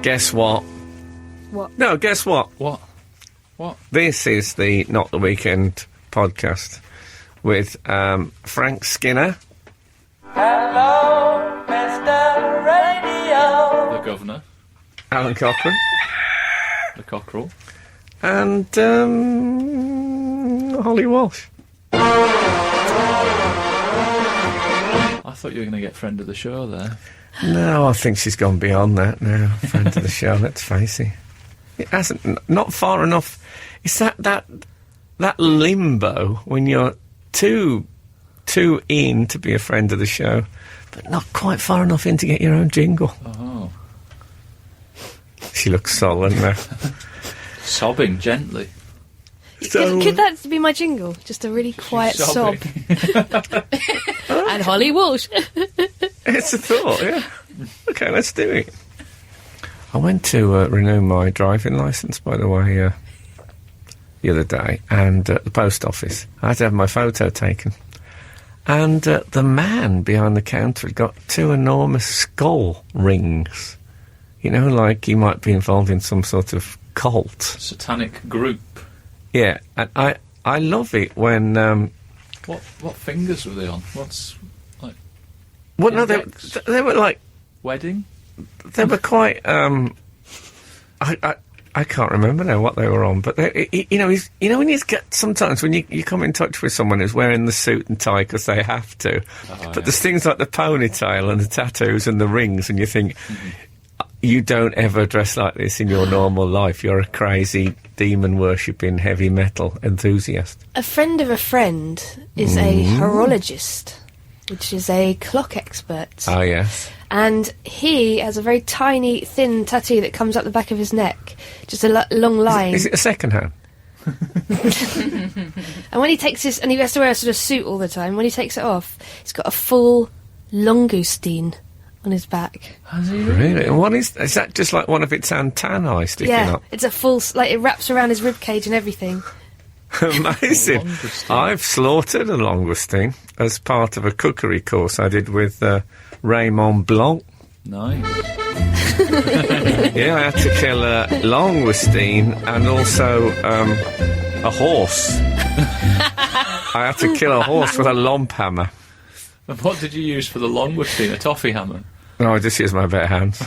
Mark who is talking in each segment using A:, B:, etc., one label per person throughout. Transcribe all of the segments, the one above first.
A: Guess what?
B: What?
A: No, guess what?
C: What?
A: This is the Not the Weekend podcast with Frank Skinner.
D: Hello, Mr. Radio.
C: The Governor.
A: Alun Cochrane.
C: The Cochrane.
A: And Holly Walsh.
C: I thought you were going to get friend of the show there.
A: No, I think she's gone beyond that now. Friend of the show, let's face it. It hasn't, not far enough. It's that limbo when you're too in to be a friend of the show, but not quite far enough in to get your own jingle.
C: Oh.
A: She looks sullen now.
C: Sobbing gently.
A: So,
B: Could that be my jingle? Just a really quiet sob. And Holly Walsh.
A: it's a thought, yeah. Okay, let's do it. I went to renew my driving licence, by the way, the other day, and at the post office. I had to have my photo taken. And the man behind the counter had got two enormous skull rings. You know, like he might be involved in some sort of cult.
C: Satanic group.
A: Yeah, and I love it when...
C: What fingers were they on? What's, like...
A: Well, no,
C: index?
A: they were like...
C: Wedding?
A: They were quite... I can't remember now what they were on, but when sometimes when you come in touch with someone who's wearing the suit and tie because they have to, but there's things like the ponytail and the tattoos and the rings, and you think, you don't ever dress like this in your normal life. You're a crazy demon-worshipping heavy metal enthusiast.
B: A friend of a friend is a horologist, which is a clock expert.
A: Oh, yes.
B: And he has a very tiny, thin tattoo that comes up the back of his neck. Just a long line.
A: Is it a second hand?
B: And when he takes his... And he has to wear a sort of suit all the time. When he takes it off, he's got a full langoustine on his back.
C: Has he?
A: Really? And what is that just like one of its antennae sticking
B: Yeah,
A: up?
B: it's a full... Like, it wraps around his ribcage and everything.
A: Amazing. I've slaughtered a langoustine as part of a cookery course I did with Raymond Blanc.
C: Nice.
A: Yeah, I had to kill a langoustine and also a horse. I had to kill a horse with a lomp hammer.
C: And what did you use for the langoustine? A toffee hammer?
A: No, I just used my bare hands.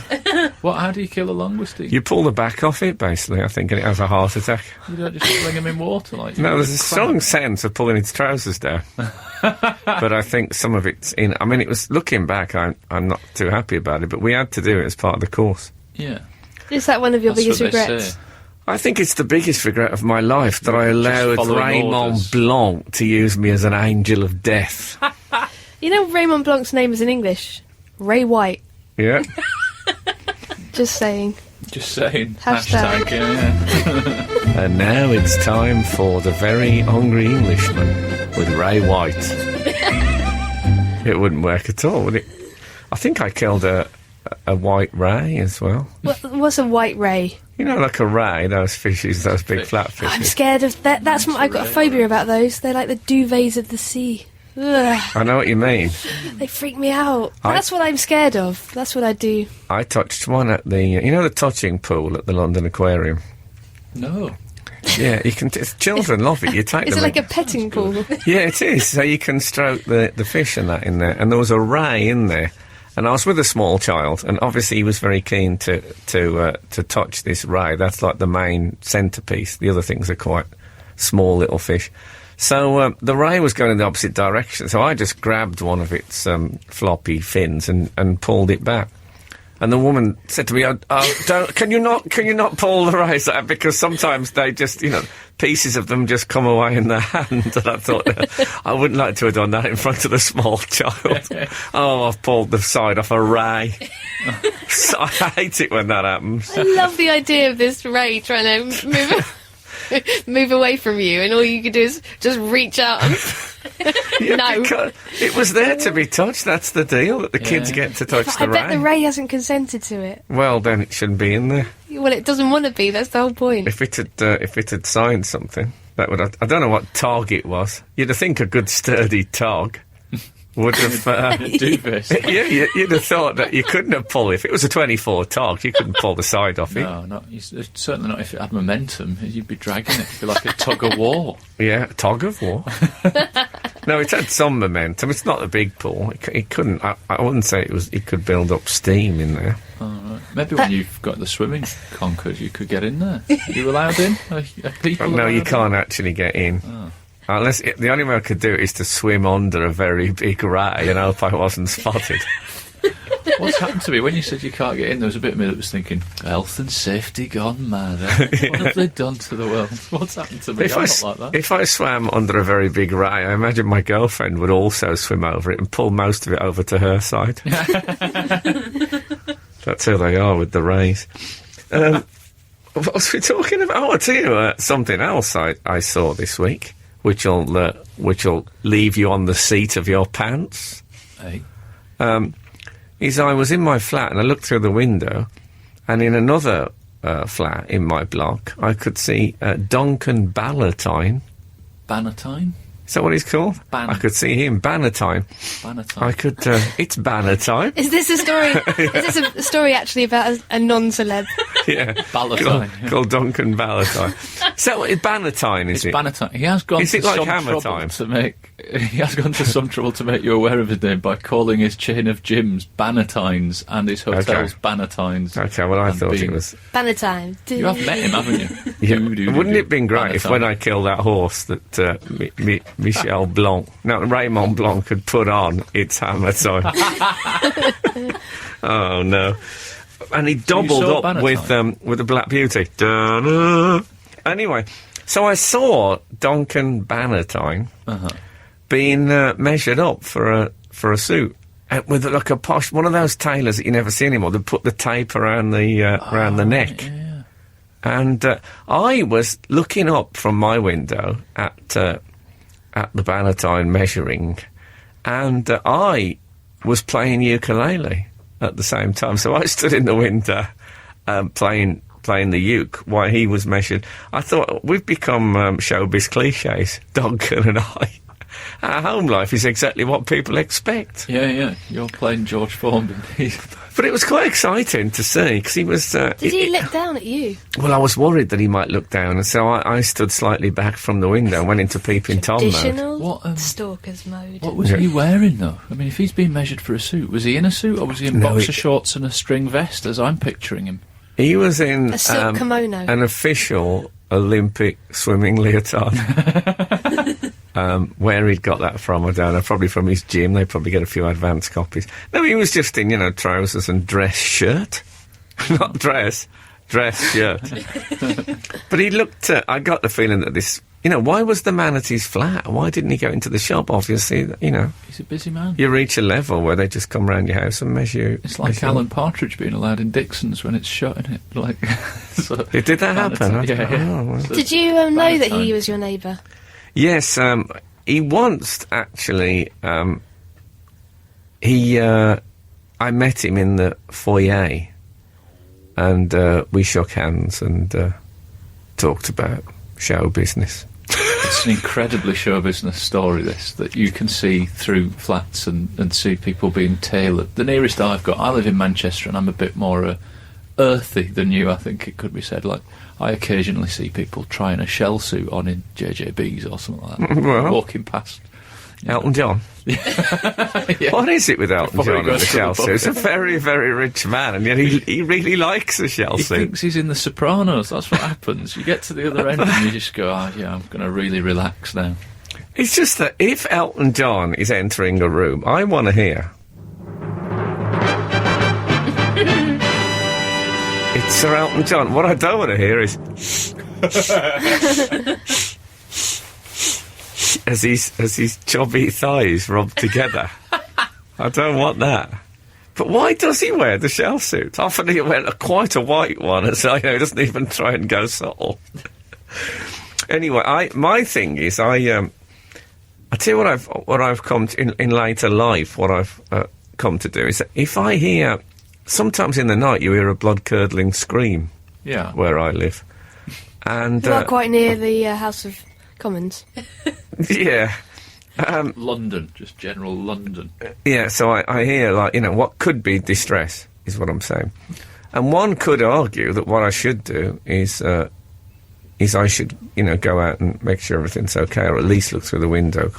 C: How do you kill a langoustine?
A: You pull the back off it, basically, I think, and it has a heart attack.
C: You don't just fling them in water like
A: No, there's a strong sense of pulling its trousers down. But I think some of it's in... I mean, it was... Looking back, I'm not too happy about it, but we had to do it as part of the course.
C: Yeah.
B: Is that one of your
C: That's
B: biggest
C: what they
B: regrets?
C: say.
A: I think it's the biggest regret of my life that I allowed
C: following
A: Raymond
C: orders.
A: Blanc to use me as an angel of death.
B: You know Raymond Blanc's name is in English? Ray White.
A: Yeah.
B: Just saying.
C: Just saying.
B: Hashtag.
C: Yeah.
A: And now it's time for The Very Hungry Englishman with Ray White. It wouldn't work at all, would it? I think I killed a white ray as well.
B: What's a white ray?
A: You know, like a ray, those fishes, those big flat fishes.
B: I'm scared of that. I've got a phobia about those. They're like the duvets of the sea. Ugh,
A: I know what you mean.
B: they freak me out. That's what I'm scared of. That's what I do.
A: I touched one at the, the touching pool at the London Aquarium.
C: No.
A: Yeah, you can. Children love it. You take
B: Is
A: them.
B: it like a petting pool?
A: Yeah, it is. So you can stroke the fish and that in there. And there was a ray in there. And I was with a small child, and obviously he was very keen to touch this ray. That's like the main centrepiece. The other things are quite small little fish. So the ray was going in the opposite direction. So I just grabbed one of its floppy fins and pulled it back. And the woman said to me, can you not pull the rays out? Because sometimes they just, pieces of them just come away in their hand. And I thought, I wouldn't like to have done that in front of a small child. Oh, I've pulled the side off a ray. So I hate it when that happens.
B: I love the idea of this ray trying to move away from you, and all you can do is just reach out and...
A: Yeah,
B: No.
A: because it was there to be touched. That's the deal, that the kids get to touch
B: I
A: the
B: bet
A: ray.
B: the ray hasn't consented to it.
A: Well, then it shouldn't be in there.
B: Well, it doesn't want to be. That's the whole point.
A: If it had signed something, that would. I don't know what tog it was. You'd think a good sturdy tog would have...
C: Doofus.
A: yeah, you'd have thought that you couldn't have pulled... If it was a 24 tog, you couldn't pull the side off it.
C: No, certainly not if it had momentum. You'd be dragging it. It'd be like a tug of war.
A: Yeah, a tog of war. No, it had some momentum. It's not a big pull. It couldn't... I wouldn't say it could build up steam in there.
C: Oh, right. Maybe when you've got the swimming conquered, you could get in there. Are you allowed in? Are people
A: No, you
C: allowed
A: can't actually get in.
C: Oh.
A: Unless the only way I could do it is to swim under a very big ray and hope I wasn't spotted.
C: What's happened to me? When you said you can't get in, there was a bit of me that was thinking, health and safety gone mad. Eh? What have they done to the world? What's happened to me? I'm not like that.
A: If I swam under a very big ray, I imagine my girlfriend would also swim over it and pull most of it over to her side. That's how they are with the rays. What was we talking about? Oh, I'll tell you something else I saw this week, which'll leave you on the seat of your pants.
C: Hey.
A: Is I was in my flat and I looked through the window, and in another flat in my block, I could see Duncan Ballantyne.
C: Bannatyne?
A: Is that what he's called?
C: Ban-
A: I could see him, Bannatyne.
C: Bannatyne.
A: I could. It's Bannatyne.
B: Is this a story? Is this a story actually about a non-celeb?
A: Yeah,
C: Ballantyne.
A: called Duncan Ballantyne. So Bannatyne, is
C: It's
A: it?
C: Bannatyne. He has gone
A: Is
C: to
A: it like
C: some
A: Hammer
C: trouble
A: Time?
C: to make. He has gone to some trouble to make you aware of his name by calling his chain of gyms Bannatynes and his hotels Bannatynes.
A: Okay, well I
C: and
A: thought it
C: being-
A: was.
B: Bannatyne.
C: You have met him, haven't you?
A: Yeah.
C: Do,
A: Wouldn't it have been great if
C: Bannatyne.
A: when I killed that horse that Michel Blanc, no, Raymond Blanc had put on It's Hammer Time? Oh no! And he doubled
C: saw
A: up with the Black Beauty. Da-na. Anyway, so I saw Duncan Bannatyne being measured up for a suit. With like a posh, one of those tailors that you never see anymore. They put the tape around the neck.
C: Yeah.
A: And I was looking up from my window at the Bannatyne measuring, and I was playing ukulele at the same time. So I stood in the window playing the uke while he was measured. I thought, we've become showbiz cliches, Duncan and I. Our home life is exactly what people expect.
C: Yeah. You're playing George Formby.
A: But it was quite exciting to see, because he was...
B: Did he look down at you?
A: Well, I was worried that he might look down, and so I stood slightly back from the window and went into Peeping Tom mode.
B: Traditional
C: What,
B: stalker's mode.
C: What was he wearing, though? I mean, if he's being measured for a suit, was he in a suit or was he in
A: No,
C: boxer shorts and a string vest, as I'm picturing him?
A: He was in
B: A silk kimono.
A: an official Olympic swimming leotard. Where he'd got that from, I don't know. Probably from his gym. They probably get a few advance copies. No, he was just in, trousers and dress shirt. Not dress shirt. But he looked... I got the feeling that this... why was the man at his flat? Why didn't he go into the shop? Obviously,
C: He's a busy man.
A: you reach a level where they just come round your house and measure you.
C: It's like Alan Partridge being allowed in Dixon's when it's shut, isn't it? Like, so,
A: Did that happen?
C: Yeah.
A: Oh, well.
B: Did you know that he
C: Bannatyne.
B: was your neighbour?
A: Yes, he once actually. I met him in the foyer, and we shook hands and talked about show business.
C: It's an incredibly show business story, this, that you can see through flats and see people being tailored. The nearest I live in Manchester, and I'm a bit more earthy than you, I think it could be said. Like, I occasionally see people trying a shell suit on in JJB's or something like that.
A: Well.
C: Walking past.
A: Elton John.
C: Yeah.
A: What is it with Elton
C: Before he
A: John and
C: goes
A: the
C: to the
A: shell
C: pub.
A: suit? He's a very, very rich man, and yet he really likes the shell
C: He
A: suit.
C: thinks he's in The Sopranos. That's what happens. You get to the other end and you just go, I'm going to really relax now.
A: It's just that if Elton John is entering a room, I want to hear. It's Sir Elton John. What I don't want to hear is as his chubby thighs rub together. I don't want that. But why does he wear the shell suit? Often he wears quite a white one, and so he doesn't even try and go subtle. Anyway, my thing is I tell you what I've come to in later life. What I've come to do is that if I hear. Sometimes in the night you hear a blood-curdling scream
C: Yeah.
A: where I live. And
B: Not quite near the House of Commons.
A: yeah.
C: London, just general London.
A: Yeah, so I hear, like, what could be distress, is what I'm saying. And one could argue that what I should do is I should, go out and make sure everything's okay, or at least look through the window,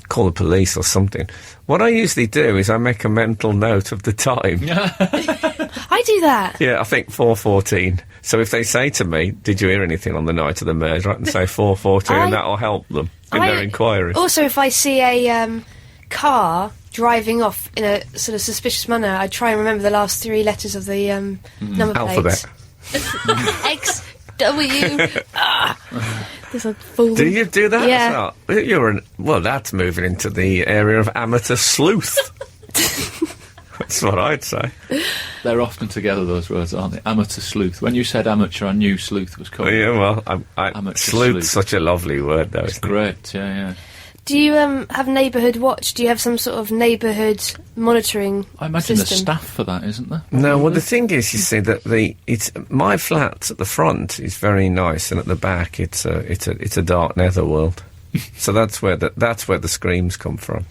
A: call the police or something. What I usually do is I make a mental note of the time.
B: I do that.
A: Yeah, I think 4:14. So if they say to me, did you hear anything on the night of the murder, I can say 4:14 and that'll help them in their inquiry.
B: Also, if I see a car driving off in a sort of suspicious manner, I try and remember the last 3 letters of the number plate.
A: Alphabet.
B: X, W. There's a fool.
A: Do you do that?
B: Yeah.
A: Well, that's moving into the area of amateur sleuth. That's what I'd say.
C: They're often together, those words, aren't they? Amateur sleuth. When you said amateur, I knew sleuth was coming.
A: Yeah, well,
C: Amateur
A: sleuth's such a lovely word, though.
C: It's great, yeah.
B: Do you have neighbourhood watch? Do you have some sort of neighbourhood monitoring
C: I imagine
B: system?
C: there's staff for that, isn't there?
A: No, well, the thing is, you see, that my flat at the front is very nice, and at the back it's a dark netherworld. So that's where the screams come from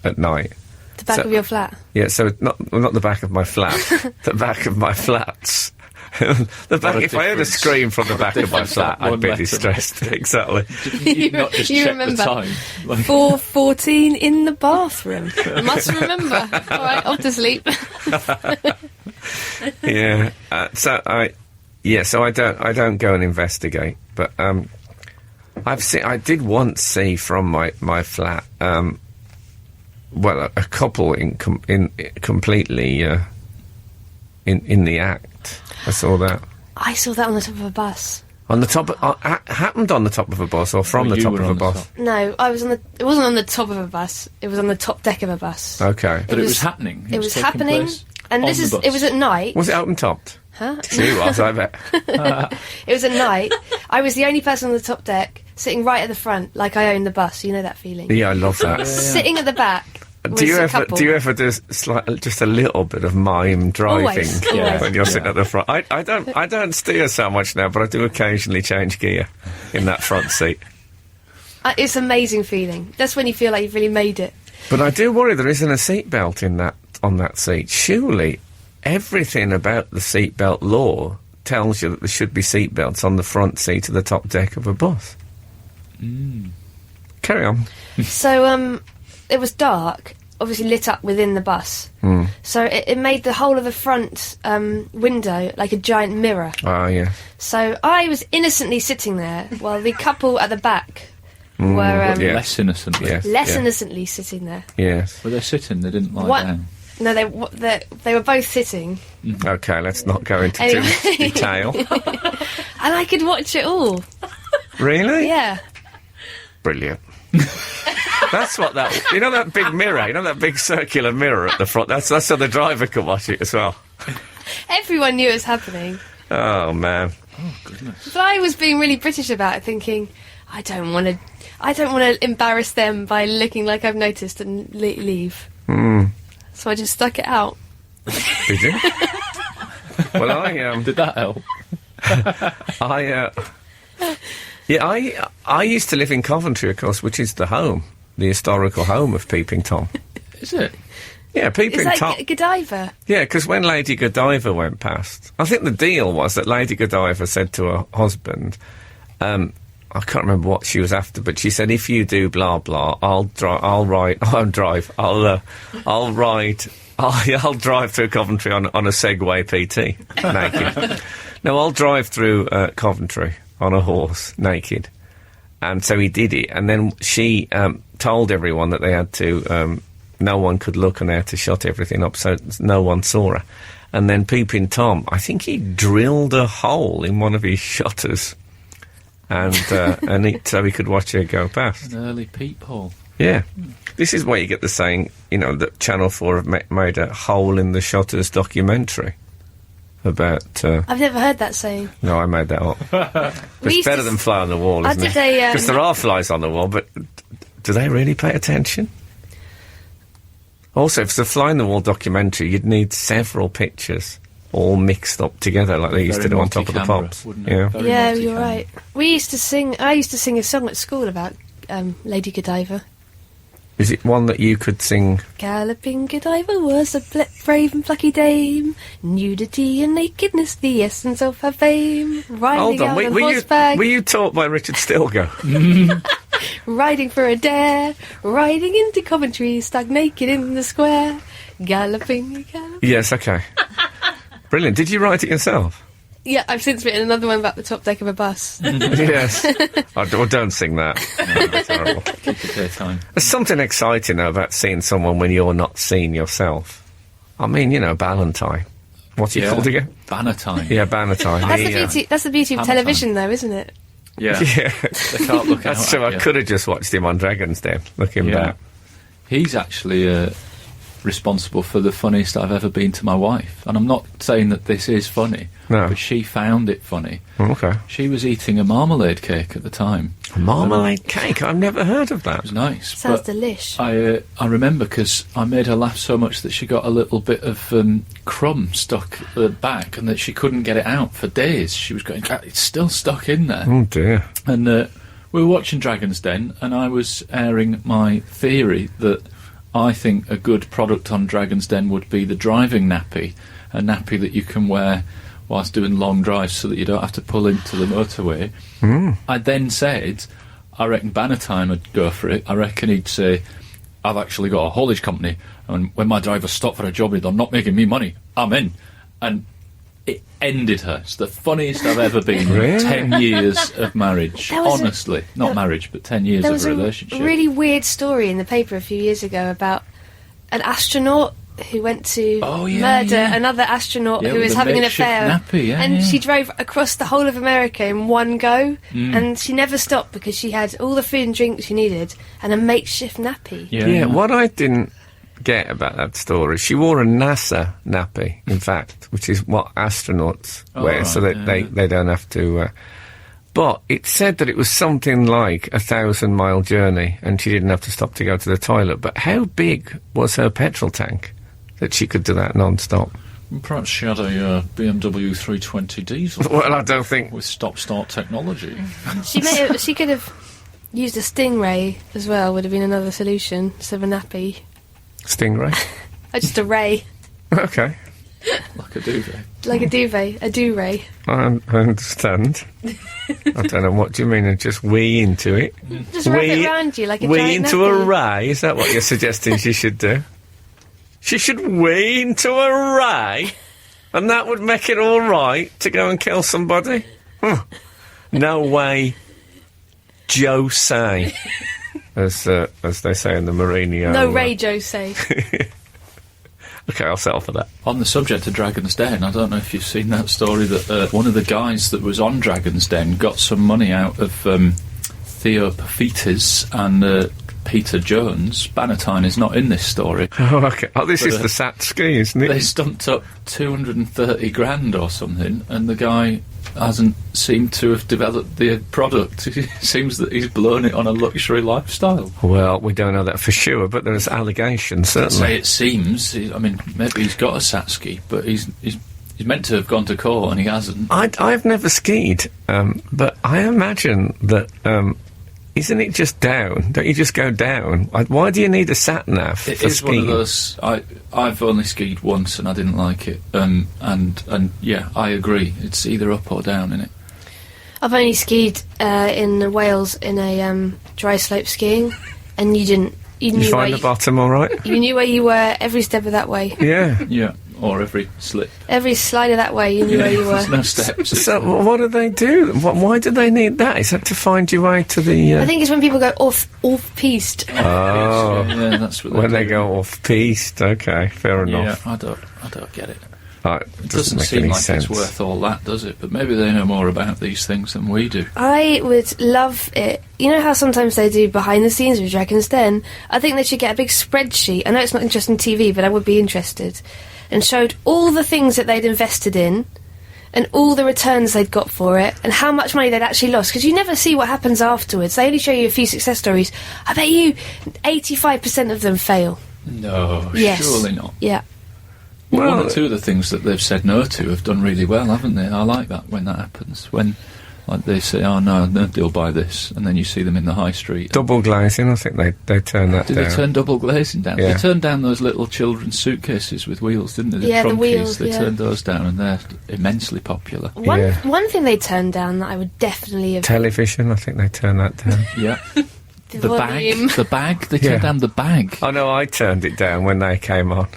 A: at night.
B: The back of your flat?
A: Yeah, so not the back of my flat, the back of my flats. If I heard a scream from the back of my flat, I'd be distressed. Exactly.
C: You'd not just
B: You
C: check
B: remember.
C: the time.
B: 4:14 in the bathroom. You must remember. All right, off to sleep.
A: Yeah. So I don't go and investigate, but I did once see from my flat, a couple completely in the act. I saw that.
B: I saw that on the top of a bus.
A: On the top happened on the top of a bus or from
C: Or
A: the
C: you
A: top
C: were
A: of a
C: on the
A: bus?
C: top.
B: No, it wasn't on the top of a bus. It was on the top deck of a bus.
A: Okay.
C: But it was happening.
B: It was
C: taking
B: happening,
C: place
B: and
C: on
B: this
C: the
B: is.
C: bus.
B: It was at night.
A: Was it open topped?
B: Huh?
A: She was, I bet.
B: It was at night. I was the only person on the top deck, sitting right at the front, like I owned the bus. You know that feeling.
A: Yeah, I love that.
B: Sitting at the back.
A: Do you ever do just a little bit of mime driving
B: Always.
A: when you're sitting at the front? I don't steer so much now, but I do occasionally change gear in that front seat.
B: It's an amazing feeling. That's when you feel like you've really made it.
A: But I do worry there isn't a seatbelt on that seat. Surely everything about the seatbelt law tells you that there should be seatbelts on the front seat of the top deck of a bus. Carry on.
B: So, it was dark, obviously lit up within the bus. So it made the whole of the front window like a giant mirror.
A: Oh, yeah.
B: So I was innocently sitting there while the couple at the back were
A: yeah.
C: Less innocently.
A: Yes.
B: less
A: yeah.
B: innocently sitting there.
A: Yes.
C: Were they sitting? They didn't lie
B: What?
C: down.
B: No, they were both sitting,
A: Okay, let's not go into too
B: Anyway.
A: much detail.
B: and I could watch it all.
A: Really?
B: Yeah.
A: Brilliant. That's what that big mirror, that big circular mirror at the front, that's so the driver can watch it as well.
B: Everyone knew it was happening.
A: Oh, man.
C: Oh, goodness.
B: But I was being really British about it, thinking, I don't want to embarrass them by looking like I've noticed and leave. So I just stuck it out.
A: Did you? Well,
C: Did that help?
A: I used to live in Coventry, of course, which is the historical home of Peeping Tom.
C: Is it?
A: Yeah, Peeping
B: It's like
A: Tom.
B: Godiva.
A: Yeah, because when Lady Godiva went past, I think the deal was that Lady Godiva said to her husband, I can't remember what she was after, but she said, if you do blah blah, I'll drive through Coventry on a Segway PT naked. No, I'll drive through Coventry on a horse naked. And so he did it, and then she told everyone that they had to, no one could look and they had to shut everything up so no one saw her. And then Peeping Tom, I think he drilled a hole in one of his shutters, and so he could watch her go past.
C: An early peephole.
A: Yeah. This is where you get the saying, that Channel 4 have made a hole in the shutters documentary about...
B: I've never heard that saying.
A: No, I made that up. It's better than fly on the wall, isn't it? Because there are flies on the wall, but do they really pay attention? Also, if it's a fly-on-the-wall documentary, you'd need several pictures all mixed up together like they used to do on Top of the Pops.
C: Yeah,
B: Yeah, you're right. I used to sing a song at school about Lady Godiva.
A: Is it one that you could sing?
B: Galloping Godiva was a brave and plucky dame. Nudity and nakedness, the essence of her fame. Riding out on horseback.
A: Were you taught by Richard Stilgo?
B: Riding for a dare. Riding into Coventry, stuck naked in the square. Galloping.
A: Yes, okay. Brilliant. Did you write it yourself?
B: Yeah, I've since written another one about the top deck of a bus.
A: Yes. Don't sing that. No, that's horrible.
C: Keep it daytime.
A: There's something exciting, though, about seeing someone when you're not seen yourself. I mean, Ballantyne. What's he called again?
C: Bannatyne.
A: Yeah, Bannatyne.
B: That's the beauty of
C: Hammer
B: television, though, isn't it?
C: Yeah.
A: Yeah.
C: They can't look out.
A: That's true. I could have just watched him on Dragon's Den, looking back.
C: He's actually responsible for the funniest I've ever been to my wife. And I'm not saying that this is funny,
A: No.
C: but she found it funny.
A: Okay.
C: She was eating a marmalade cake at the time.
A: A marmalade cake? I've never heard of that.
C: It was nice.
B: Sounds
C: but
B: delish.
C: I remember because I made her laugh so much that she got a little bit of crumb stuck at the back and that she couldn't get it out for days. She was going, it's still stuck in there.
A: Oh, dear.
C: And we were watching Dragon's Den, and I was airing my theory that I think a good product on Dragon's Den would be the driving nappy, a nappy that you can wear whilst doing long drives so that you don't have to pull into the motorway. I then said, I reckon Bannatyne would go for it. I reckon he'd say, I've actually got a haulage company, and when my drivers stop for a job and they're not making me money, I'm in. And it ended her. It's the funniest I've ever been.
A: Really?
C: 10 years of marriage.
B: There was
C: Honestly. Not marriage, but 10 years
B: There
C: of
B: was
C: a relationship.
B: a really weird story in the paper a few years ago about an astronaut who went to murder another astronaut
C: Yeah,
B: who
C: with
B: was
C: a
B: having an
C: makeshift
B: affair.
C: nappy,
B: and
C: yeah.
B: she drove across the whole of America in one go, and she never stopped because she had all the food and drink she needed and a makeshift nappy.
A: Yeah, what I didn't get about that story, she wore a NASA nappy, in fact, which is what astronauts wear,
C: right,
A: so that they don't have to... But it said that it was something like a 1,000-mile journey, and she didn't have to stop to go to the toilet. But how big was her petrol tank that she could do that non-stop?
C: Perhaps she had a BMW 320 diesel.
A: Well, I don't think...
C: With stop-start technology.
B: She could have used a stingray as well, would have been another solution, instead of a nappy.
A: Stingray?
B: Just a ray.
A: Okay.
C: Like a duvet.
B: Like a duvet, a do-ray.
A: I understand. I don't know, what do you mean? Just wee into it?
B: Just wrap it around you like a
A: wee
B: giant
A: into
B: nappy.
A: a ray? Is that what you're suggesting she should do? She should wee into a ray? And that would make it all right to go and kill somebody? No way, Jose. As they say in the Mourinho.
B: No Ray Jose.
A: Okay, I'll settle for that.
C: On the subject of Dragon's Den, I don't know if you've seen that story that one of the guys that was on Dragon's Den got some money out of Theo Paphitis and Peter Jones. Bannatyne is not in this story.
A: Oh, okay. Oh, this
C: But,
A: is the Satsuki, isn't it?
C: They stumped up 230 grand or something, and the guy hasn't seemed to have developed the product. It seems that he's blown it on a luxury lifestyle.
A: Well, we don't know that for sure, but there's allegations,
C: Say
A: certainly.
C: it seems. I mean, maybe he's got a Satsuki, but he's meant to have gone to court and he hasn't.
A: I've never skied, but I imagine that... isn't it just down? Don't you just go down? Why do you need a sat-nav
C: It
A: for
C: is
A: skiing?
C: one of those. I've only skied once and I didn't like it. And yeah, I agree. It's either up or down in it.
B: I've only skied in Wales in a dry slope skiing, and you didn't. You
A: You
B: knew
A: find
B: where
A: the bottom all right?
B: you knew where you were every step of that way.
A: Yeah.
C: Yeah, or every slip.
B: Every slide of that way, you knew where you
C: There's
B: were.
C: no steps.
A: So what do they do? Why do they need that? Is that to find your way to the...
B: I think it's when people go off-piste.
A: Oh,
C: Yeah, that's what
A: when they
C: do.
A: go off-piste. Okay, fair
C: Yeah,
A: enough.
C: I don't get it.
A: Right,
C: It
A: doesn't
C: doesn't
A: make
C: seem
A: any
C: like
A: sense.
C: it's worth all that, does it? But maybe they know more about these things than we do.
B: I would love it. You know how sometimes they do behind the scenes with Dragon's Den? I think they should get a big spreadsheet. I know it's not interesting TV, but I would be interested. And showed all the things that they'd invested in and all the returns they'd got for it and how much money they'd actually lost. Because you never see what happens afterwards. They only show you a few success stories. I bet you 85% of them fail.
C: No,
B: Yes.
C: surely not.
B: Yeah.
C: Well, one or two of the things that they've said no to have done really well, haven't they? I like that when that happens. When Like they say, oh no, they'll buy this, and then you see them in the high street.
A: Double glazing, I think they turn that
C: Did
A: down.
C: they turn double glazing down?
A: Yeah.
C: They turned down those little children's suitcases with wheels, didn't they?
B: Yeah, the
C: trunkies.
B: wheels,
C: They
B: yeah.
C: turned those down, and they're immensely popular.
B: One thing they turned down that I would definitely have...
A: Television, I think they turned that down.
C: Yeah.
B: the
C: The
B: volume.
C: bag. The bag. They turned down the bag.
A: Oh no, I turned it down when they came on.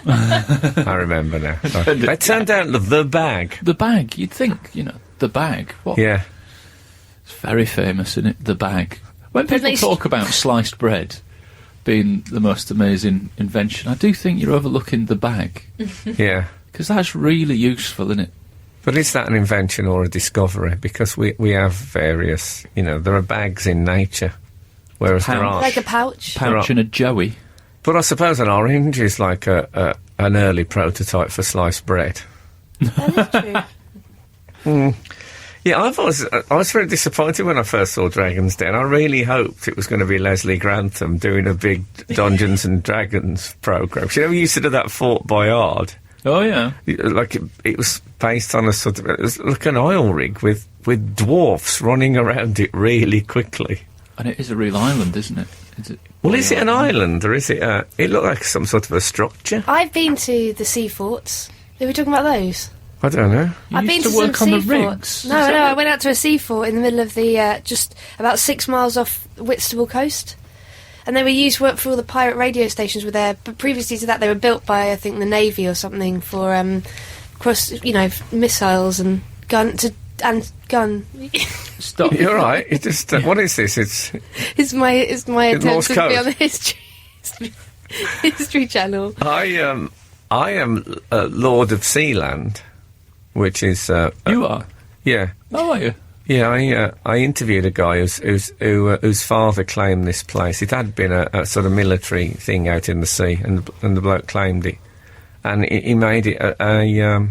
A: I remember now. They turned down the bag.
C: The bag. You'd think, the bag. What?
A: Yeah.
C: It's very famous, isn't it? The bag. When people
B: they
C: talk about sliced bread being the most amazing invention, I do think you're overlooking the bag.
A: Yeah.
C: Because that's really useful, isn't it?
A: But is that an invention or a discovery? Because we have various, there are bags in nature, whereas there
C: Pouch.
A: aren't.
B: Like a pouch.
C: Pouch and a joey.
A: But I suppose an orange is like an early prototype for sliced bread.
B: That is true.
A: Yeah, I was very disappointed when I first saw Dragon's Den. I really hoped it was going to be Leslie Grantham doing a big Dungeons and Dragons programme. We used to do that Fort Boyard.
C: Oh, yeah.
A: Like it was based on it was like an oil rig with dwarfs running around it really quickly.
C: And it is a real island, isn't it?
A: Is it an island or is it it looked like some sort of a structure?
B: I've been to the sea forts. Are we talking about those?
A: I don't know.
C: You
B: I've
C: used
B: been
C: to
B: to
C: work
B: some
C: on
B: sea
C: the
B: forts.
C: rigs.
B: No, I went out to a sea fort in the middle of the, just about 6 miles off Whitstable coast. And they were used for all the pirate radio stations were there. But previously to that, they were built by, I think, the Navy or something for, missiles and gun.
C: Stop.
A: You're right. It just what is this?
B: It's my
A: Morse
B: attempt to be
A: code.
B: on the history channel.
A: I am Lord of Sealand, which is
C: You are?
A: yeah.
C: Oh, are you?
A: Yeah, I interviewed a guy whose father claimed this place. It had been a sort of military thing out in the sea, and the bloke claimed it, and he made it a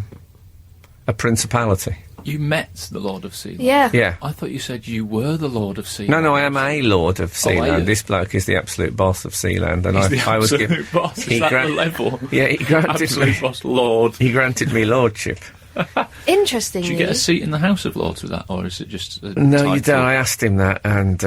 A: principality.
C: You met the Lord of Sealand?
B: Yeah.
A: Yeah.
C: I thought you said you were the Lord of Sealand.
A: No, I am a Lord of
C: Oh, are you?
A: Sealand. This bloke is the absolute boss of Sealand, and
C: He's the
A: I was
C: absolute
A: given.
C: boss. Is that the level?
A: Yeah, he granted
C: Absolute
A: me.
C: boss, Lord.
A: He granted me lordship.
B: Interestingly.
C: Do you get a seat in the House of Lords with that, or is it just a
A: No, you
C: title?
A: don't. I asked him that, and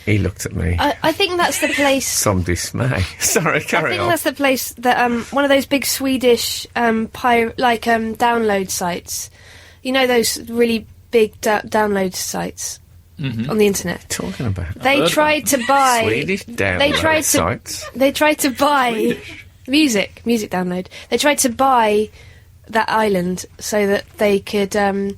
A: he looked at me.
B: I think that's the place.
A: Some dismay. Sorry,
B: I
A: carry
B: think
A: on.
B: that's the place that one of those big Swedish download sites. You know those really big download sites on the internet.
A: Talking about
B: They
C: heard
B: tried to buy.
A: Swedish download sites.
B: They tried to buy music download. They tried to buy that island so that they could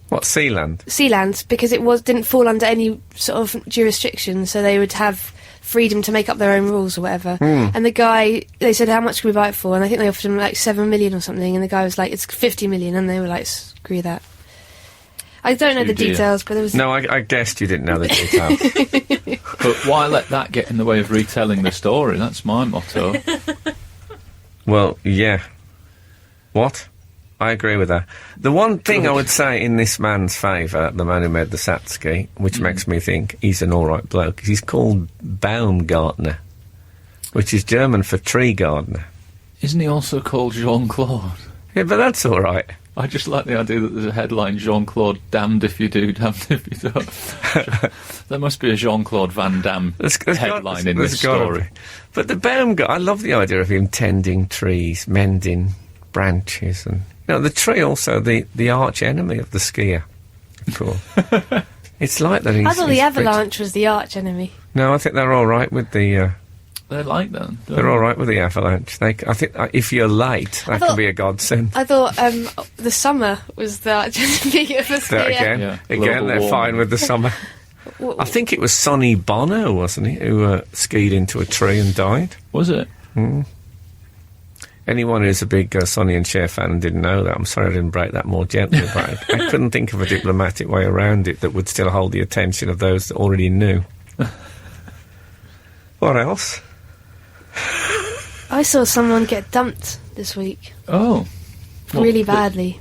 A: What, Sealand?
B: Sealand, because it didn't fall under any sort of jurisdiction, so they would have freedom to make up their own rules or whatever. And the guy, they said, how much can we buy it for? And I think they offered him like 7 million or something, and the guy was like, it's 50 million, and they were like, screw that. I don't know
C: Too
B: the
C: dear.
B: details, but there was...
A: No, I guessed you didn't know the details.
C: But why let that get in the way of retelling the story? That's my motto.
A: Well, yeah. What? I agree with that. The one thing I would say in this man's favour, the man who made the Satsuki, which makes me think he's an alright bloke, is he's called Baumgartner, which is German for tree gardener.
C: Isn't he also called Jean-Claude?
A: Yeah, but that's alright.
C: I just like the idea that there's a headline, Jean-Claude, damned if you do, damned if you don't. There must be a Jean-Claude Van Damme headline in this story.
A: But the Baumgartner, I love the idea of him tending trees, mending branches, and the tree also the arch enemy of the skier. Of course. It's like that.
B: I thought the avalanche was the arch enemy.
A: No, I think they're all right with the.
C: They're like that.
A: They're all right with the avalanche. I think if you're late, that can be a godsend.
B: I thought the summer was the arch enemy of the
A: There
B: skier.
C: Yeah,
A: again,
C: global
A: they're fine
C: warming.
A: with the summer.
B: Well,
A: I think it was Sonny Bono, wasn't he, who skied into a tree and died.
C: Was it?
A: Anyone who's a big Sonny and Cher fan and didn't know that, I'm sorry I didn't break that more gently, but I couldn't think of a diplomatic way around it that would still hold the attention of those that already knew. What else?
B: I saw someone get dumped this week.
C: Oh.
B: Really badly.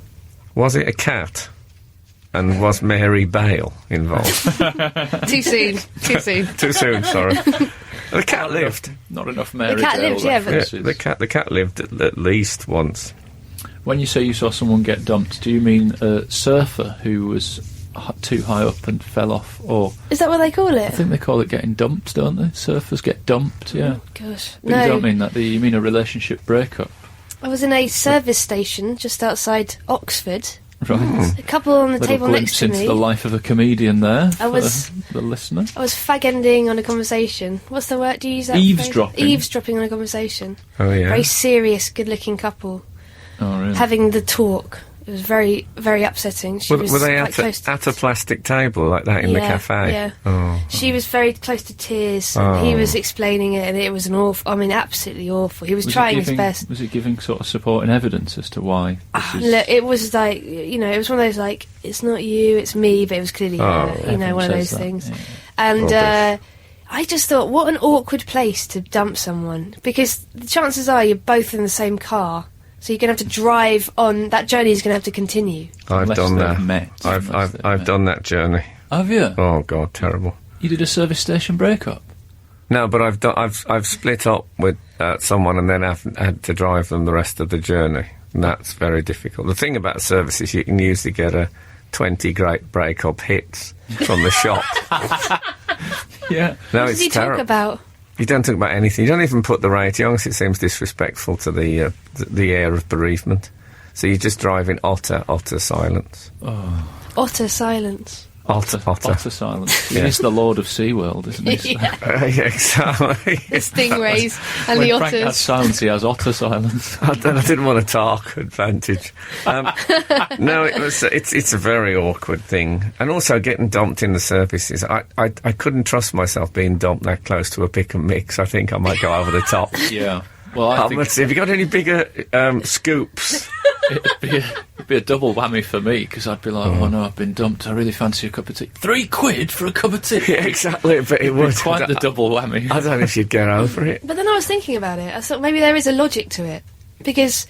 A: Was it a cat? And was Mary Bale involved?
B: Too soon. Too soon.
A: Too soon, sorry. The cat lived.
C: Not enough Mary
B: The cat
C: Bale
B: lived, yeah, but-
A: Yeah,
C: references.
A: the cat lived at least once.
C: When you say you saw someone get dumped, do you mean a surfer who was too high up and fell off, or
B: Is that what they call
C: I
B: it?
C: think they call it getting dumped, don't they? Surfers get dumped, yeah.
B: Gosh.
C: But
B: No.
C: you don't mean that, do you? You mean a relationship breakup.
B: I was in a service station just outside Oxford.
C: Right.
B: A couple on the
C: Little
B: table next
C: glimpse
B: to
C: into
B: me.
C: the life of a comedian there
B: I was-
C: for the listener.
B: I was fag-ending on a conversation. What's the word? Do you use that?
C: Eavesdropping.
B: phrase? Eavesdropping on a conversation.
A: Oh yeah.
B: Very serious, good-looking couple
C: Oh, really?
B: having the talk. It was very, very upsetting. She was
A: Were they
B: quite
A: at
B: close to
A: a plastic table like that in the cafe?
B: Yeah.
A: Oh.
B: She was very close to tears. And he
A: Oh.
B: was explaining it, and it was an awful. I mean, absolutely awful. He was
C: Was it
B: trying his
C: giving-
B: best.
C: Was it giving sort of supporting evidence as to why? This is,
B: Look, it was like, you know, it was one of those like, it's not you, it's me, but it was clearly her, you know,
C: everyone
B: one of
C: says
B: those
C: that,
B: things.
C: yeah.
B: And
A: Rubbish.
B: I just thought, what an awkward place to dump someone, because the chances are you're both in the same car, so you're going to have to drive on. That journey is going to have to continue.
A: I've
C: Unless
A: done
C: they've
A: that.
C: met,
A: I've
C: unless they've
A: I've
C: met.
A: done that journey.
C: Have you?
A: Oh God, terrible.
C: You did a service station breakup?
A: No, but I've split up with someone and then I've had to drive them the rest of the journey. And that's very difficult. The thing about service is you can usually get 20 great breakup hits from the shop.
C: Yeah.
A: No,
B: What
A: it's
B: does he
A: terrible.
B: talk about?
A: You don't talk about anything. You don't even put the radio on 'cause it seems disrespectful to the air of bereavement. So you're just driving utter silence.
B: Utter silence.
A: Otter.
C: silence.
A: Yeah.
C: He's the Lord of SeaWorld, isn't he?
B: Yeah,
A: Yeah, exactly.
B: the stingrays and
C: When
B: the
C: Frank has
B: otters.
C: silence, he has otter silence.
A: I didn't want to talk advantage. No, it's a very awkward thing, and also getting dumped in the services. I couldn't trust myself being dumped that close to a pick and mix. I think I might go over the top.
C: Yeah. Well, I think
A: Let's see, have you got any bigger scoops?
C: it'd be a double whammy for me, because I'd be like, oh no, I've been dumped. I really fancy a cup of tea. £3 for a cup of tea.
A: Yeah, exactly. But it would
C: Quite the double whammy.
A: I don't know if you'd get over it.
B: But then I was thinking about it. I thought maybe there is a logic to it, because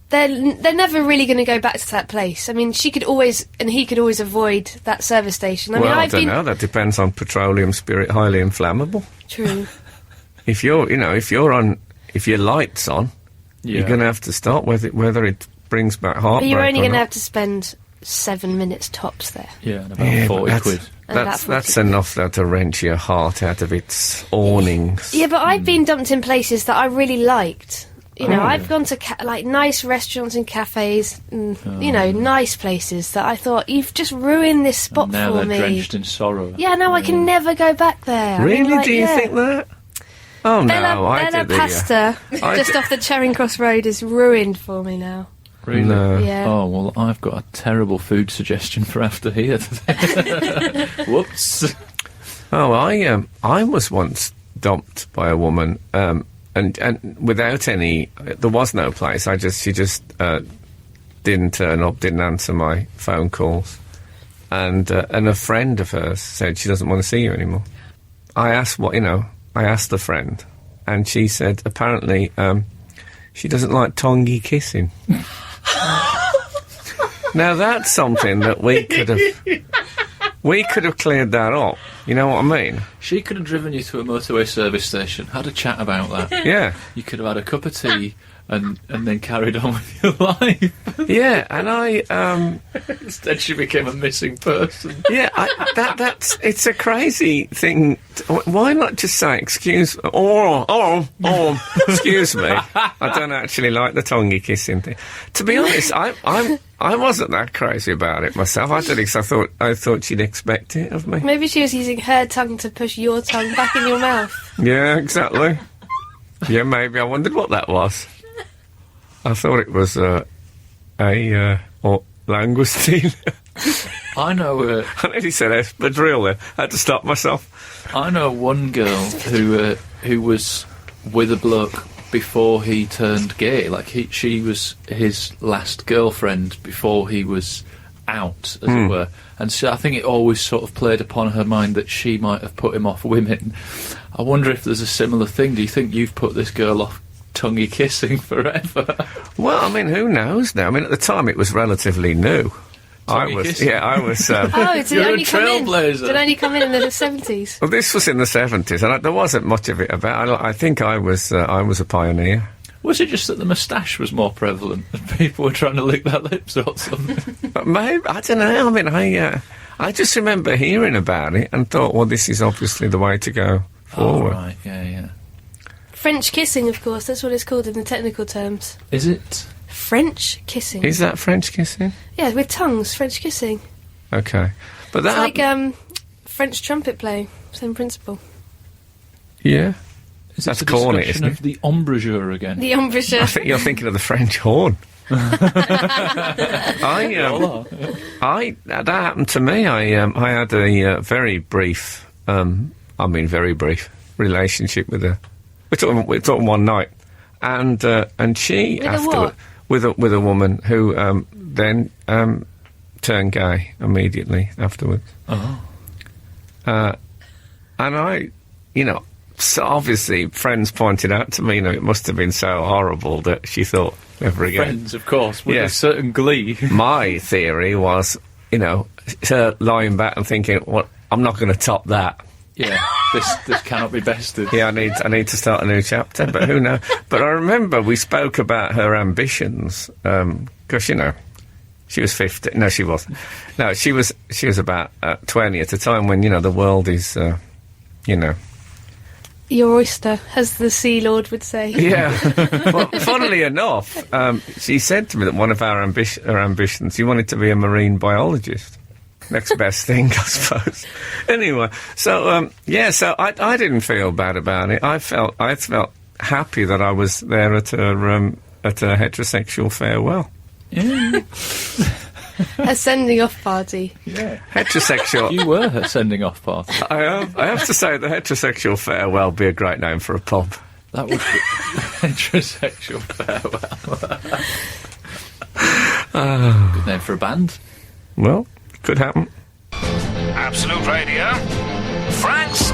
B: they're never really going to go back to that place. I mean, she could always and he could always avoid that service station. I mean,
A: Well, I
B: I've
A: don't
B: been
A: know. That depends on petroleum spirit, highly inflammable.
B: true.
A: If your light's on, you're going to have to start with it, whether it brings back
B: But
A: heartbreak.
B: you're only
A: or
B: going to
A: not.
B: have to spend 7 minutes tops there.
C: Yeah, and about
A: Yeah, but
C: 40
A: that's-
C: quid.
B: And about
A: That's
B: 40
A: enough though to wrench your heart out of its awnings.
B: Yeah, but I've been dumped in places that I really liked. You know,
A: Oh.
B: I've gone to like nice restaurants and cafes, and, you know, nice places that I thought you've just ruined this spot
C: And now
B: for
C: they're
B: me.
C: drenched in sorrow.
B: Yeah, no, I can never go back there. I mean,
A: Really?
B: like,
A: Do you
B: yeah.
A: think that? Oh no, I
B: Bella
A: did the.
B: Pasta,
A: I
B: just
A: did-
B: off the Charing Cross Road, is ruined for me now.
C: Really?
A: No.
B: Yeah.
C: Oh, well, I've got a terrible food suggestion for after here today. Whoops.
A: Oh, I was once dumped by a woman, and without any, there was no place. She just didn't turn up, didn't answer my phone calls, and a friend of hers said she doesn't want to see you anymore. I asked I asked the friend, and she said apparently she doesn't like tonguey kissing. Now that's something that we could have cleared that up. You know what I mean?
C: She could have driven you to a motorway service station, had a chat about that.
A: Yeah,
C: You could have had a cup of tea and then carried on with your life.
A: yeah, and I
C: Instead, she became a missing person.
A: yeah, it's a crazy thing. Why not just say excuse excuse me? I don't actually like the tonguey kissing thing. To be honest, I wasn't that crazy about it myself. I did it 'cause I thought she'd expect it of me.
B: Maybe she was using her tongue to push your tongue back in your mouth.
A: Yeah, exactly. Yeah, maybe I wondered what that was. I thought it was a langoustine.
C: I know.
A: I nearly said espadrille there. I had to stop myself.
C: I know one girl who was with a bloke before he turned gay. Like she was his last girlfriend before he was out, as it were. And so I think it always sort of played upon her mind that she might have put him off women. I wonder if there's a similar thing. Do you think you've put this girl off tonguey kissing forever?
A: Well, I mean, who knows now? I mean, at the time it was relatively new.
C: Tonguey kissing?
A: I was.
B: Oh, did
C: You're
B: it
C: a
B: only come in?
C: trailblazer.
B: Did it only come in the 70s?
A: Well, this was in the 70s, and there wasn't much of it about. I think I was a pioneer.
C: Was it just that the moustache was more prevalent and people were trying to lick their lips or something?
A: But maybe I don't know. I mean, I I just remember hearing about it and thought, well, this is obviously the way to go forward.
C: Oh, right, yeah.
B: French kissing, of course, that's what it's called in the technical terms.
C: Is it?
B: French kissing.
A: Is that French kissing?
B: Yeah, with tongues, French kissing.
A: Okay. But that...
B: It's like French trumpet playing, same principle.
A: Yeah.
C: Is
A: That's
C: it
A: corny,
C: discussion
A: isn't
C: of the embrasure again?
B: The embouchure.
A: I think you're thinking of the French horn. That happened to me. I had a very brief, very brief relationship with her. We're talking one night, and she
B: With a
A: afterward
B: what?
A: with a woman who then turned gay immediately afterwards.
C: Oh.
A: And I, so obviously friends pointed out to me, it must have been so horrible that she thought never again.
C: Friends, of course, with
A: Yeah.
C: a certain glee.
A: My theory was, her lying back and thinking, well, I'm not going to top that.
C: Yeah, this cannot be bested.
A: Yeah, I need to start a new chapter, but who knows? But I remember we spoke about her ambitions, because, she was 15. No, she wasn't. No, she was about 20 at a time when, the world is,
B: Your oyster, as the Sea Lord would say.
A: Yeah. Well, funnily enough, she said to me that one of her ambitions, she wanted to be a marine biologist. Next best thing, I suppose. Anyway, so so I didn't feel bad about it. I felt happy that I was there at her heterosexual farewell.
C: Yeah.
B: A sending off party.
C: Yeah.
A: Heterosexual.
C: You were her sending off party.
A: I have to say, the heterosexual farewell would be a great name for a pub.
C: That would be heterosexual farewell. Good name for a band.
A: Well, could happen.
E: Absolute Radio, Frank's